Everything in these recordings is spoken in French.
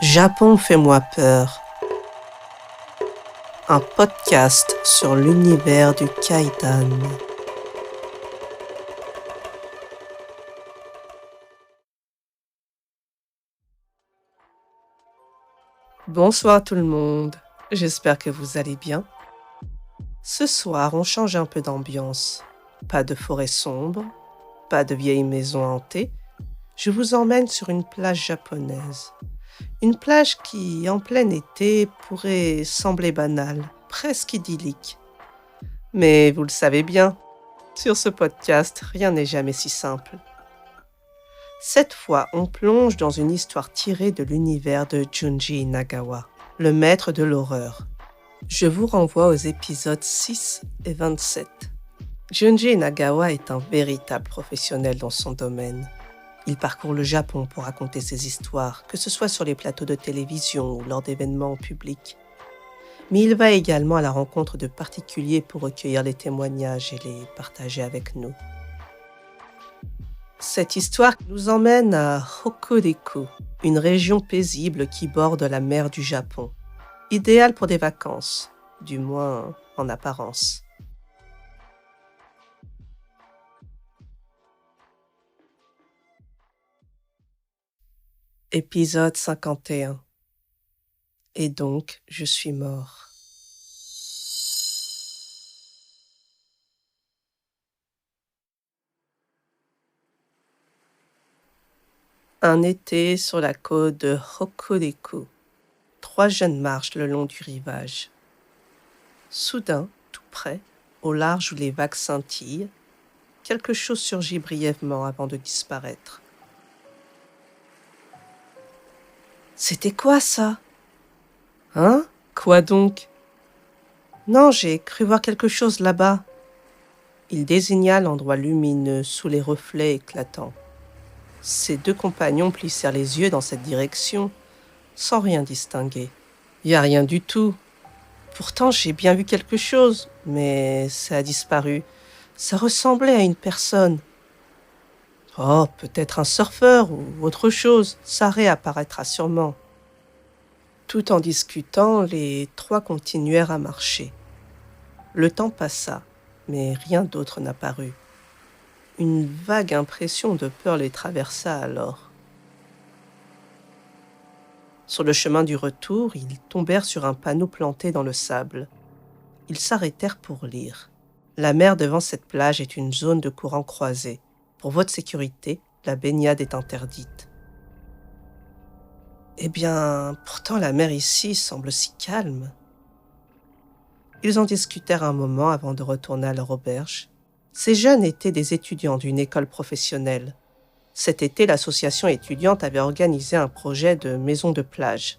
Japon fais-moi peur. Un podcast sur l'univers du Kaidan. Bonsoir tout le monde, j'espère que vous allez bien. Ce soir, on change un peu d'ambiance. Pas de forêt sombre, pas de vieilles maisons hantées. Je vous emmène sur une plage japonaise. Une plage qui, en plein été, pourrait sembler banale, presque idyllique. Mais vous le savez bien, sur ce podcast, rien n'est jamais si simple. Cette fois, on plonge dans une histoire tirée de l'univers de Junji Inagawa, le maître de l'horreur. Je vous renvoie aux épisodes 6 et 27. Junji Inagawa est un véritable professionnel dans son domaine. Il parcourt le Japon pour raconter ses histoires, que ce soit sur les plateaux de télévision ou lors d'événements publics. Mais il va également à la rencontre de particuliers pour recueillir les témoignages et les partager avec nous. Cette histoire nous emmène à Hokuriku, une région paisible qui borde la mer du Japon. Idéale pour des vacances, du moins en apparence. Épisode 51. Et donc, je suis mort. Un été sur la côte de Hokuriku. 3 jeunes marchent le long du rivage. Soudain, tout près, au large où les vagues scintillent, quelque chose surgit brièvement avant de disparaître. C'était quoi ça? Hein? Quoi donc? Non, j'ai cru voir quelque chose là-bas. Il désigna l'endroit lumineux sous les reflets éclatants. Ses 2 compagnons plissèrent les yeux dans cette direction, sans rien distinguer. Y a rien du tout. Pourtant, j'ai bien vu quelque chose, mais ça a disparu. Ça ressemblait à une personne. Oh, peut-être un surfeur ou autre chose, ça réapparaîtra sûrement. Tout en discutant, les 3 continuèrent à marcher. Le temps passa, mais rien d'autre n'apparut. Une vague impression de peur les traversa alors. Sur le chemin du retour, ils tombèrent sur un panneau planté dans le sable. Ils s'arrêtèrent pour lire. La mer devant cette plage est une zone de courant croisé. Pour votre sécurité, la baignade est interdite. Eh bien, pourtant la mer ici semble si calme. Ils en discutèrent un moment avant de retourner à leur auberge. Ces jeunes étaient des étudiants d'une école professionnelle. Cet été, l'association étudiante avait organisé un projet de maison de plage.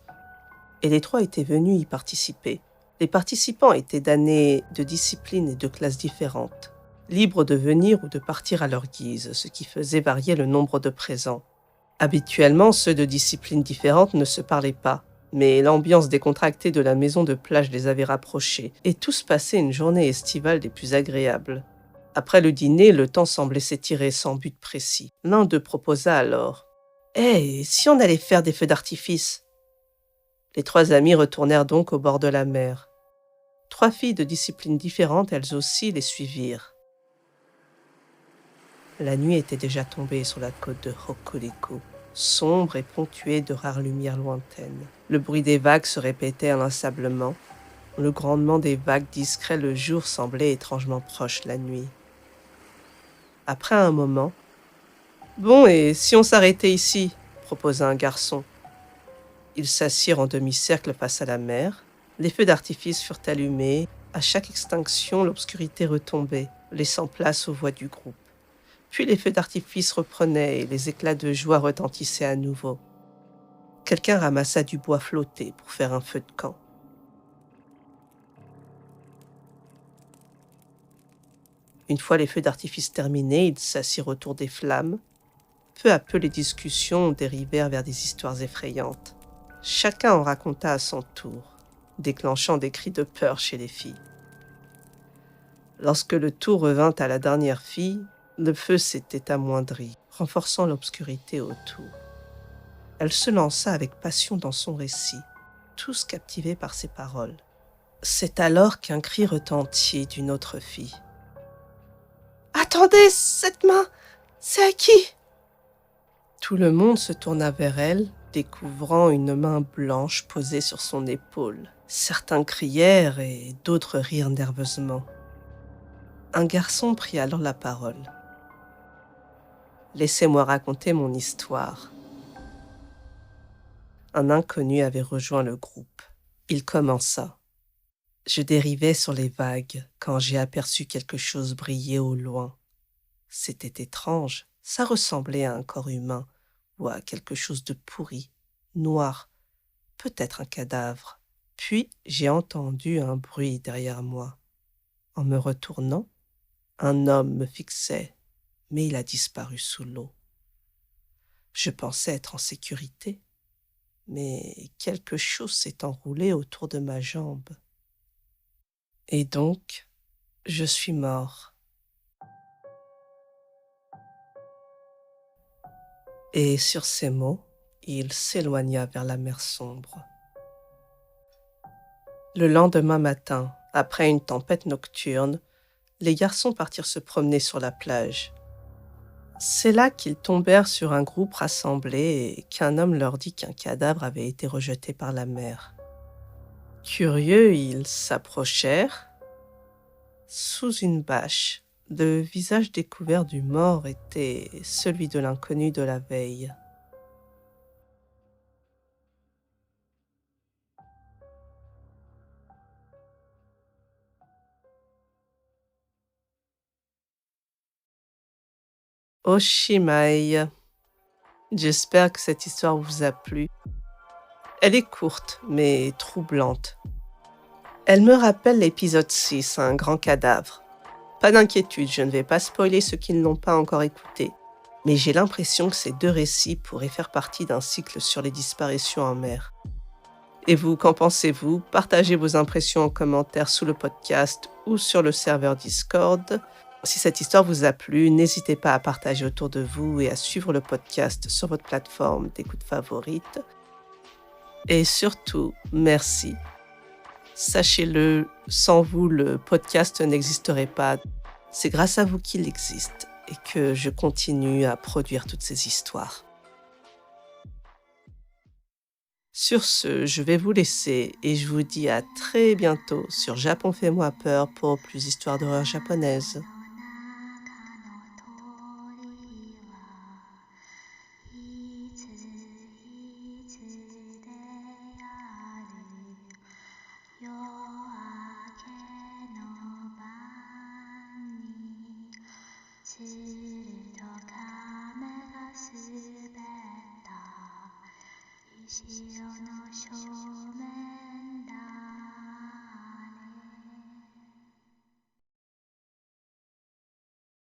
Et les 3 étaient venus y participer. Les participants étaient d'années, de disciplines et de classes différentes, libres de venir ou de partir à leur guise, ce qui faisait varier le nombre de présents. Habituellement, ceux de disciplines différentes ne se parlaient pas, mais l'ambiance décontractée de la maison de plage les avait rapprochés, et tous passaient une journée estivale des plus agréables. Après le dîner, le temps semblait s'étirer sans but précis. L'un d'eux proposa alors « Hé, si on allait faire des feux d'artifice ?» Les 3 amis retournèrent donc au bord de la mer. 3 filles de disciplines différentes, elles aussi, les suivirent. La nuit était déjà tombée sur la côte de Hokuriku, sombre et ponctuée de rares lumières lointaines. Le bruit des vagues se répétait inlassablement. Le grondement des vagues discret le jour semblait étrangement proche la nuit. Après un moment, « Bon, et si on s'arrêtait ici ?» proposa un garçon. Ils s'assirent en demi-cercle face à la mer. Les feux d'artifice furent allumés. À chaque extinction, l'obscurité retombait, laissant place aux voix du groupe. Puis les feux d'artifice reprenaient et les éclats de joie retentissaient à nouveau. Quelqu'un ramassa du bois flotté pour faire un feu de camp. Une fois les feux d'artifice terminés, ils s'assirent autour des flammes. Peu à peu, les discussions dérivèrent vers des histoires effrayantes. Chacun en raconta à son tour, déclenchant des cris de peur chez les filles. Lorsque le tour revint à la dernière fille, le feu s'était amoindri, renforçant l'obscurité autour. Elle se lança avec passion dans son récit, tous captivés par ses paroles. C'est alors qu'un cri retentit d'une autre fille. « Attendez, cette main, c'est à qui ?» Tout le monde se tourna vers elle, découvrant une main blanche posée sur son épaule. Certains crièrent et d'autres rirent nerveusement. Un garçon prit alors la parole. « Laissez-moi raconter mon histoire. » Un inconnu avait rejoint le groupe. Il commença. « Je dérivais sur les vagues quand j'ai aperçu quelque chose briller au loin. C'était étrange, ça ressemblait à un corps humain ou à quelque chose de pourri, noir, peut-être un cadavre. Puis j'ai entendu un bruit derrière moi. En me retournant, un homme me fixait, mais il a disparu sous l'eau. Je pensais être en sécurité, mais quelque chose s'est enroulé autour de ma jambe. Et donc, je suis mort. Et sur ces mots, il s'éloigna vers la mer sombre. Le lendemain matin, après une tempête nocturne, les garçons partirent se promener sur la plage. C'est là qu'ils tombèrent sur un groupe rassemblé et qu'un homme leur dit qu'un cadavre avait été rejeté par la mer. Curieux, ils s'approchèrent. Sous une bâche, le visage découvert du mort était celui de l'inconnu de la veille. Oshimai. J'espère que cette histoire vous a plu. Elle est courte, mais troublante. Elle me rappelle l'épisode 6, un grand cadavre. Pas d'inquiétude, je ne vais pas spoiler ceux qui ne l'ont pas encore écouté, mais j'ai l'impression que ces deux récits pourraient faire partie d'un cycle sur les disparitions en mer. Et vous, qu'en pensez-vous? Partagez vos impressions en commentaire sous le podcast ou sur le serveur Discord. Si cette histoire vous a plu, n'hésitez pas à partager autour de vous et à suivre le podcast sur votre plateforme d'écoute favorite. Et surtout, merci. Sachez-le, sans vous, le podcast n'existerait pas. C'est grâce à vous qu'il existe et que je continue à produire toutes ces histoires. Sur ce, je vais vous laisser et je vous dis à très bientôt sur Japon Fais-moi peur pour plus d'histoires d'horreur japonaises.